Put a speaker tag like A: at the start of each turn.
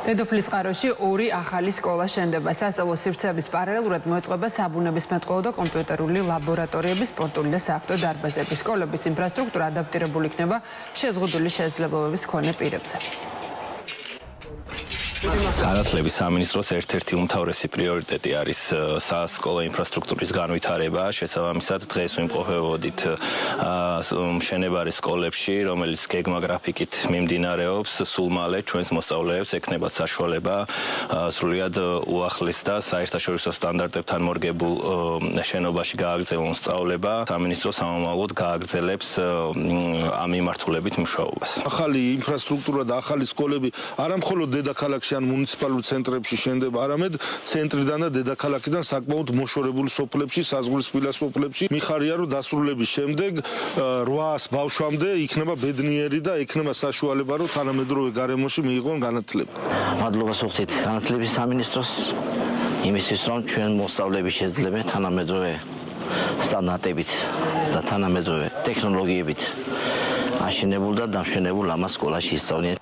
A: დედოფლის წყაროში ორი ახალი სკოლა შენდება. სასწავლო სივრცეების პარალელურად მოეწყობა საბუნებისმეტყველო და კომპიუტერული ლაბორატორიების, სპორტული და საერთო დარბაზები. სკოლების ინფრასტრუქტურა ადაპტირებული იქნება შეზღუდული შესაძლებლობების მქონე პირებზე.
B: განათლების სამინისტროს ერთ-ერთი უმთავრესი პრიორიტეტი არის სასკოლო ინფრასტრუქტურის განვითარება. შესაბამისად, დღეს ვიმყოფებოდით მშენებარე სკოლებში, რომელიც გეგმა გრაფიკით მიმდინარეობს. სულ მალე ჩვენს მოსწავლეებს ექნებათ საშუალება სრულიად უახლეს და საერთაშორისო სტანდარტებთან მორგებულ შენობაში გააგრძელონ სწავლება. სამინისტრო სამომავლოდ გააგრძელებს ამ მიმართულებით მუშაობას.
C: ახალი ინფრასტრუქტურა და ახალი სკოლები არა მხოლოდ დედაქალაქში ან მუნიციპალურ ცენტრებში შენდება, არამედ ცენტრიდან და დედაქალაქიდან საკმაოდ მოშორებულ სოფლებში, საზღვრისპირა სოფლებში. მიხარია, რომ დასრულების შემდეგ 800 ბავშვამდე იქნება ბედნიერი და ექნება საშუალება, რომ თანამედროვე გარემოში მიიღონ განათლება.
D: მადლობას ვუხდით განათლების სამინისტროს იმისთვის, რომ ჩვენ მოსწავლეები შეძლებენ თანამედროვე სტანდარტებით და თანამედროვე ტექნოლოგიებით აშენებულ და დამშვენებულ ამას სკოლაში ისწავლიან.